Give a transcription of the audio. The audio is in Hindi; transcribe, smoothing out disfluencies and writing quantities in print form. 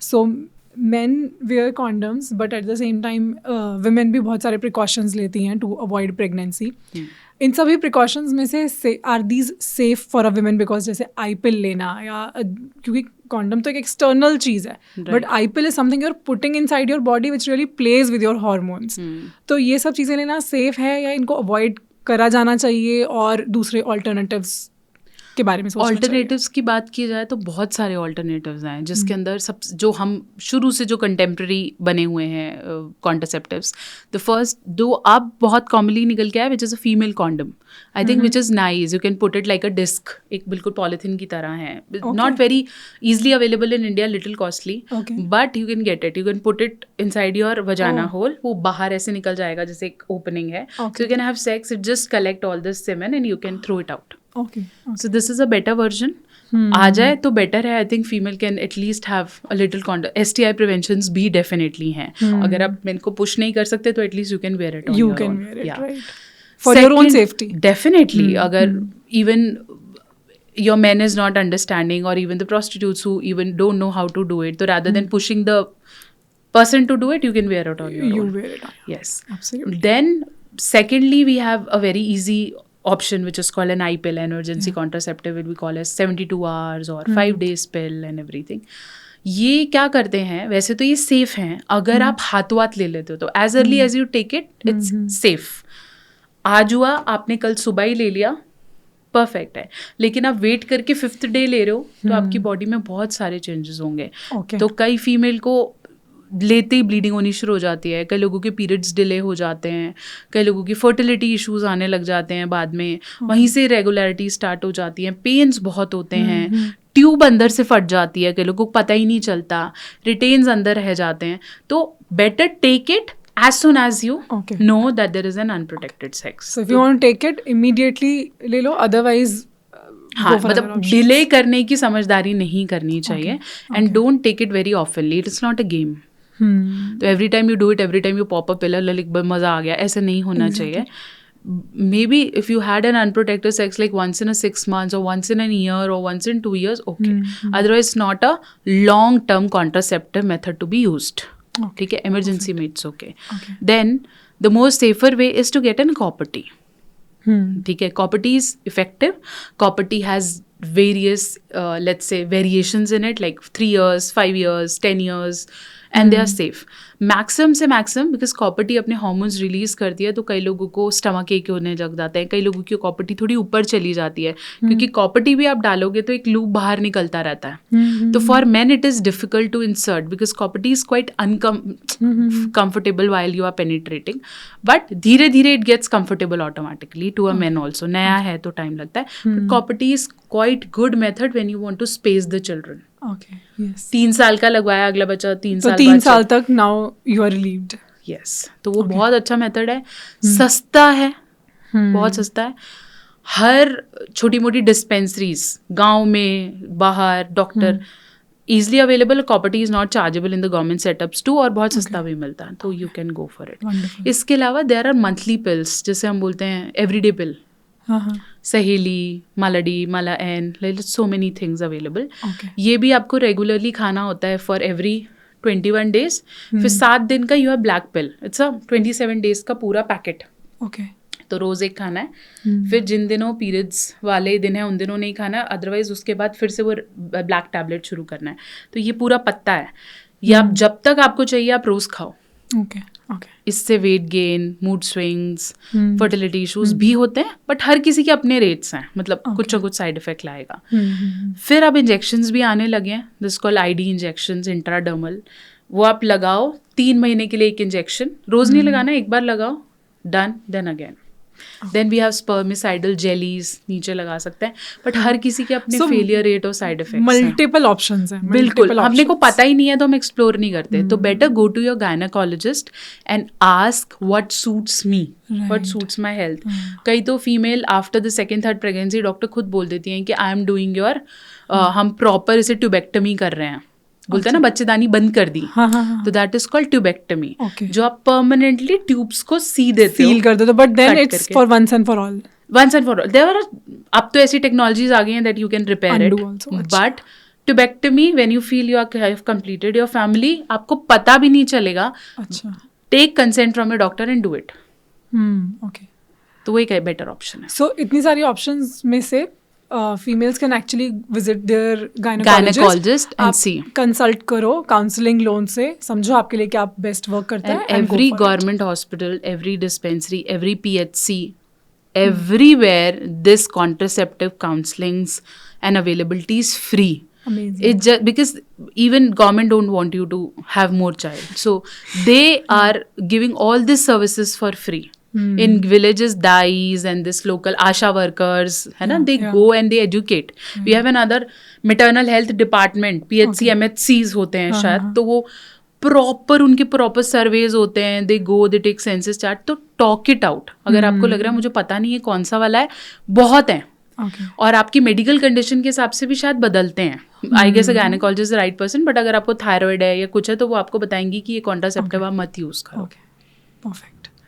So men wear condoms, but at the same time women भी बहुत सारे precautions लेती हैं to avoid pregnancy. इन सभी precautions में से are these safe for a woman? Because जैसे I-pill लेना या क्योंकि condom तो एक external चीज़ है, but I-pill is something you're putting inside your body which really plays with your hormones. तो ये सब चीज़ें लेना safe है या इनको avoid करा जाना चाहिए और दूसरे alternatives के बारे में सोचना चाहिए? ऑल्टरनेटिव्स की बात की जाए तो बहुत सारे ऑल्टरनेटिव्स हैं जिसके अंदर सब जो हम शुरू से जो कंटेम्प्रेरी बने हुए हैं कॉन्ट्रासेप्टिव्स, द फर्स्ट दो अब बहुत कॉमनली निकल के आया which is a female condom, I think which is nice. You can put it like a disc, एक बिल्कुल पॉलीथिन की तरह है, not very easily available in India, little costly, but you can get it. You can put it inside your vagina hole, वो बाहर ऐसे निकल जाएगा जैसे एक ओपनिंग है, so you can have sex, it just collect all this semen and you can throw it out. So this is a better version. आ जाए तो बेटर है. I think female can at least have a little condom. STI preventions भी डेफिनेटली हैं. अगर आप मेन को पुश नहीं कर सकते तो at least you can wear it on your own. Right. For your own safety. Definitely. अगर even your man is not understanding, or even the prostitutes who even don't know how to do it, so rather than pushing the person to do it, you can wear it on your own. You wear it on. Yes. Absolutely. Then secondly, we have a very easy option which is called an I-pill, emergency contraceptive, we call as 72 hours or 5 days pill and everything. ये क्या करते हैं, वैसे तो ये सेफ हैं अगर आप हाथों हाथ ले लेते हो तो as early as you take it it's safe. आज हुआ आपने कल सुबह ही ले लिया, परफेक्ट है. लेकिन आप वेट करके 5th डे ले रहे हो तो आपकी बॉडी में बहुत सारे चेंजेस होंगे. तो कई फीमेल को लेते ही ब्लीडिंग होनी शुरू हो जाती है, कई लोगों के पीरियड्स डिले हो जाते हैं, कई लोगों की फर्टिलिटी इश्यूज आने लग जाते हैं बाद में, वहीं से रेगुलरिटी स्टार्ट हो जाती है, पेन्स बहुत होते हैं, ट्यूब अंदर से फट जाती है, कई लोगों को पता ही नहीं चलता, रिटेन्स अंदर रह जाते हैं. तो better take it as soon as you know that there is an unprotected sex. So if you want to take it immediately ले लो, otherwise हाँ, मतलब डिले करने की समझदारी नहीं करनी चाहिए. And don't take it very oftenly, it is not a game. तो every time you do it, every time you pop up pillar like मजा आ गया, ऐसा नहीं होना चाहिए. Maybe if you had an unprotected sex like once in a 6 months or once in a year or once in 2 years, okay. Otherwise not a long term contraceptive method to be used. ठीक है, emergency में it's okay. Then the most safer way is to get an COPD. ठीक है, COPD is effective. COPD has various let's say variations in it, like 3 years, 5 years, 10 years, and they are safe. Maximum से मैक्सिमम, बिकॉज कॉपर्टी अपने हार्मोन्स रिलीज करती है तो कई लोगों को स्टमक एक होने लग जाता है, कई लोगों की कॉपर्टी थोड़ी ऊपर चली जाती है, क्योंकि कॉपर्टी भी आप डालोगे तो एक लूप बाहर निकलता रहता है. तो for man it is difficult to insert because copper T is quite uncomfortable while you are penetrating, but धीरे धीरे it gets comfortable automatically to a man also. नया है तो टाइम लगता है, but copper T is quite good method when you want to space the children. 3 साल का लगवाया, अगला बच्चा 3 साल तक, now you are relieved. Yes, तो वो बहुत अच्छा मेथड है. सस्ता है, बहुत सस्ता है. हर छोटी मोटी डिस्पेंसरीज गांव में, बाहर, doctor easily available. Copperty is not chargeable in the government setups too, और बहुत सस्ता भी मिलता है, तो you can go for it. इसके अलावा there are monthly pills, जैसे हम बोलते हैं everyday pill. सहेली, मालाडी, माला N, so many things available. ये भी आपको रेगुलरली खाना होता है for every 21 days. फिर 7 दिन का you have black pill. It's a 27 days का पूरा पैकेट. तो रोज एक खाना है. फिर जिन दिनों पीरियड्स वाले दिन है उन दिनों नहीं खाना है, अदरवाइज उसके बाद फिर से वो ब्लैक टैबलेट शुरू करना है. तो ये पूरा पत्ता है, ये आप जब तक आपको चाहिए आप रोज खाओ. इससे weight gain, mood swings, fertility issues भी होते हैं, बट हर किसी के अपने रेट्स हैं, मतलब कुछ ना कुछ साइड इफेक्ट लाएगा. फिर अब इंजेक्शंस भी आने लगे हैं, this called ID injections, intradermal. वो आप लगाओ 3 महीने के लिए एक इंजेक्शन, रोज नहीं लगाना, एक बार लगाओ, done, then again. Then we have spermicidal jellies, नीचे लगा सकते हैं, बट हर किसी के अपने फेलियर रेट और साइड इफेक्ट्स हैं. मल्टीपल ऑप्शंस हैं. बिल्कुल, हमने को पता ही नहीं है तो हम एक्सप्लोर नहीं करते. तो better go to your gynaecologist and ask what suits me, what suits my health. कई तो female after the 2nd, 3rd pregnancy doctor खुद बोल देती हैं कि आई एम डूइंग योर, हम प्रॉपर इसे ट्यूबेक्टमी कर रहे हैं, बोलते हैं ना बच्चेदानी बंद कर दी. तो दैट इज कॉल्ड ट्यूबेक्टमी, जो आप परमानेंटली ट्यूब्स को सी देते हो, सील कर देते हो, but then it's for once and for all. There are, अब तो ऐसी टेक्नोलॉजीज आ गई हैं that you can repair it, but tubectomy when you feel you have completed your family, आपको पता भी नहीं चलेगा. अच्छा. Take consent from your doctor and do it. Okay. तो वो एक बेटर ऑप्शन है. सो इतनी सारी ऑप्शंस में से females can actually visit their gynaecologist and see. Consult करो काउंसलिंग लोन से, समझो आपके लिए क्या बेस्ट वर्क करता है. Every government hospital, every dispensary, every PHC, everywhere this contraceptive counselings and availability is free. Amazing. It just because even government don't want you to have more child, so they are giving all these services for free. In villages, DAIs and this local ASHA workers, है ना, they go and they educate. We have another maternal health department, PHC, MHCs होते हैं शायद, तो वो प्रॉपर उनके प्रॉपर सर्वेज होते हैं. दे गो, दे टेक सेंसस चार्ट. तो टॉक इट आउट. अगर आपको लग रहा है मुझे पता नहीं है कौन सा वाला है, बहुत है. और आपकी मेडिकल कंडीशन के हिसाब से भी शायद बदलते हैं. I guess gynaecologist right person, but अगर आपको थायराइड है या कुछ है तो वो आपको बताएंगी कि ये कॉन्ट्रासेप्टिव आप मत यूज करो. परफेक्ट.